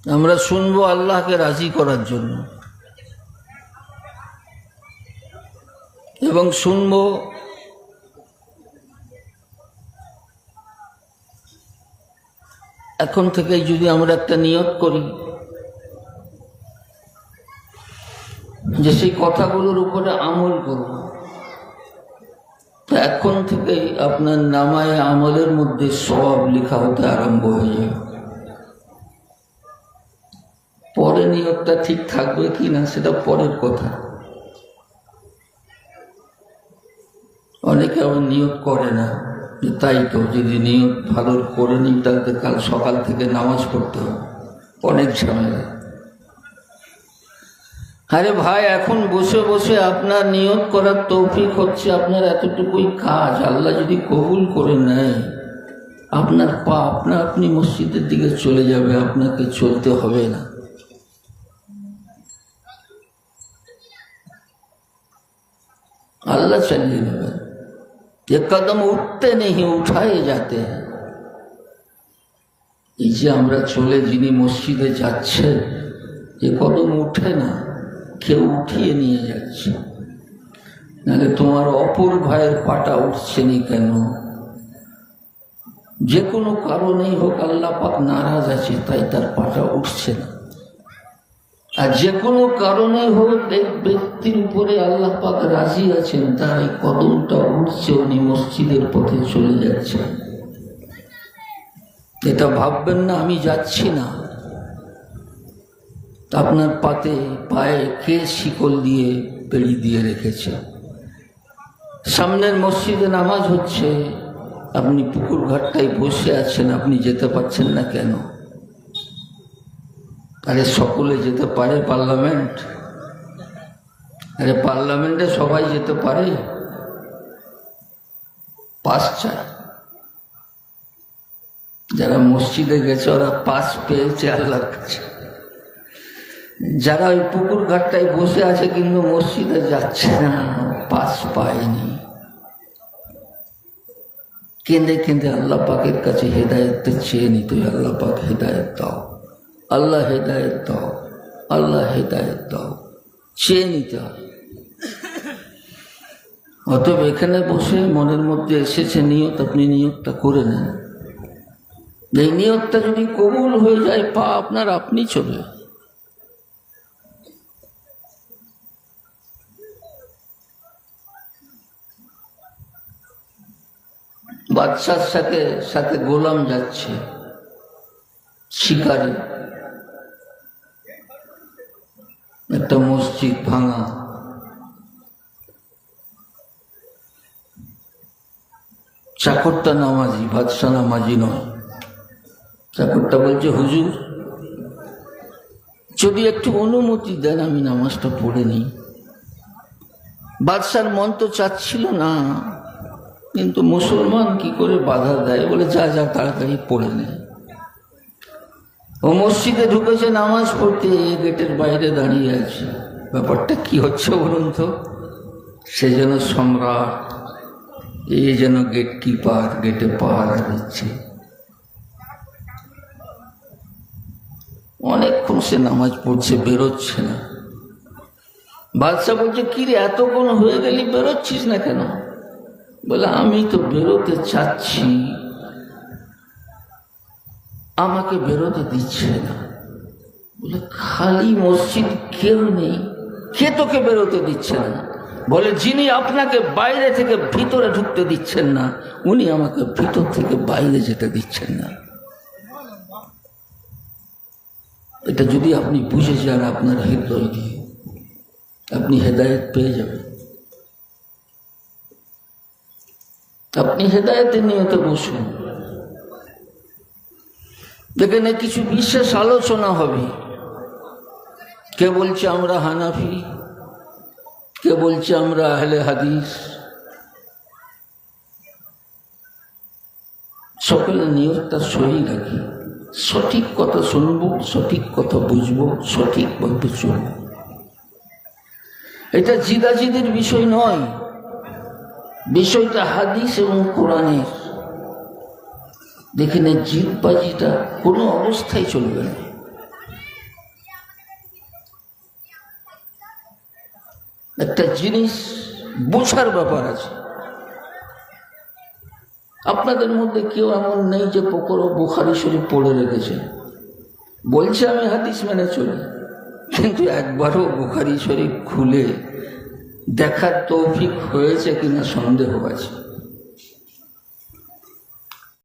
আমরা শুনবো আল্লাহকে রাজি করার জন্য, এবং শুনবো এখন থেকেই যদি আমরা একটা নিয়ত করি যে সেই কথাগুলোর উপরে আমল করব, তো এখন থেকেই আপনার নামায়ে আমলের মধ্যে সওয়াব লেখা হতে আরম্ভ হয়ে যাবে। পরে নিয়তটা ঠিক থাকবে কি না সেটা পরের কথা। অনেকে আবার নিয়ত করে না, যে তাই তো, যদি নিয়ত ভালো করে নিই তাহলে কাল সকাল থেকে নামাজ পড়তে হবে, অনেক ঝামেলা। আরে ভাই, এখন বসে বসে আপনার নিয়ত করার তৌফিক হচ্ছে আপনার এতটুকুই কাজ। আল্লাহ যদি কবুল করে নেয়, আপনার পা আপনা আপনি মসজিদের দিকে চলে যাবে, আপনাকে চলতে হবে না। अल्लाह चलिए नेবেন। ये कदम उठते नहीं उठाए जाते हैं। এই যে আমরা চলে যিনি মসজিদে যাচ্ছে, এ কদম উঠে না, কেউ উঠিয়ে নিয়ে যাচ্ছে। নাহলে তোমার অপর ভাইয়ের পাটা উঠছে নি কেন? যে কোনো কারণেই হোক আল্লাহ পাক নারাজ আছে, তাই তার পাটা উঠছে না। আর যে কোনো কারণে হোক এক ব্যক্তির উপরে আল্লাহ পাক রাজি আছেন, তার এই কদমটা উঠছে, উনি মসজিদের পথে চলে যাচ্ছে। এটা ভাববেন না আমি যাচ্ছি না। আপনার পায়ে কে শিকল দিয়ে বেড়ি দিয়ে রেখেছে? সামনের মসজিদে নামাজ হচ্ছে, আপনি পুকুর ঘাটটায় বসে আছেন, আপনি যেতে পারছেন না কেন? আরে সকলে যেতে পারে পার্লামেন্ট? আরে পার্লামেন্টে সবাই যেতে পারে? পাস চায়। যারা মসজিদে গেছে ওরা পাস পেয়েছে আল্লাহর কাছে। যারা ওই পুকুর ঘাটটায় বসে আছে কিন্তু মসজিদে যাচ্ছে না, পাস পায়নি। কেঁদে কেঁদে আল্লাহ পাকের কাছে হেদায়েতটা চেয়ে নিত, আল্লাহ পাক হেদায়েত দাও, আল্লাহ হেদায়েত দাও, আল্লাহ হেদায়েত দাও, চেয়ে নিতে হয়। অতএব এখানে বসে মনের মধ্যে এসেছে নিয়ত, আপনি নিয়তটা করে নেন। এই নিয়তটা যদি কবুল হয়ে যায়, পা আপনার আপনি চলে। বাদশার সাথে সাথে গোলাম যাচ্ছে শিকারে, একটা মসজিদ ভাঙা, চাকরটা নামাজি, বাদশা নামাজি নয়। চাকরটা বলছে, হুজুর যদি একটু অনুমতি দেন আমি নামাজটা পড়ে নিই। বাদশার মন তো চাচ্ছিল না, কিন্তু মুসলমান কি করে বাধা দেয়, বলে যা যা তাড়াতাড়ি পড়ে নে। ও মসজিদে ঢুকেছে নামাজ পড়তে, গেটের বাইরে দাঁড়িয়ে আছে। ব্যাপারটা কি হচ্ছে বলুন তো? সে যেন সম্রাট, এই যেন গেট কিপার, গেটে পাহারা দিচ্ছে। অনেকক্ষণ সে নামাজ পড়ছে, বেরোচ্ছে না। বাদশা বলছে, কি রে এতক্ষণ হয়ে গেলি, বেরোচ্ছিস না কেন? বলে, আমি তো বেরোতে চাচ্ছি, আমাকে বেরোতে দিচ্ছে না। বলে, খালি মসজিদ, কেউ নেই, কে তোকে বেরোতে দিচ্ছে না? বলে, যিনি আপনাকে বাইরে থেকে ভিতরে ঢুকতে দিচ্ছেন না, উনি আমাকে ভিতর থেকে বাইরে যেতে দিচ্ছেন না। এটা যদি আপনি বুঝে যান আপনার হৃদয় দিয়ে, আপনি হেদায়েত পেয়ে যাবেন। আপনি হেদায়েতের নিয়তে বসুন। দেখেন কিছু বিশেষ আলোচনা হবে। কে বলছে আমরা হানাফি, কে বলছে আমরা আহলে হাদিস। সকলের নিয়তটা সহি রাখি, সঠিক কথা শুনবো, সঠিক কথা বুঝবো, সঠিকভাবে চলব। এটা জিদাজিদের বিষয় নয়, বিষয়টা হাদিস এবং কোরআনের। দেখেন জিদবাজিটা কোনো অবস্থায় চলবে না। একটা জিনিস বোঝার ব্যাপার আছে। আপনাদের মধ্যে কেউ এমন নেই যে পুকুরও বুখারী শরীফ পড়ে রেখেছে, বলছে আমি হাদিস মেনে চলি, কিন্তু একবারও বুখারী শরীফ খুলে দেখার তৌফিক হয়েছে কিনা সন্দেহ আছে।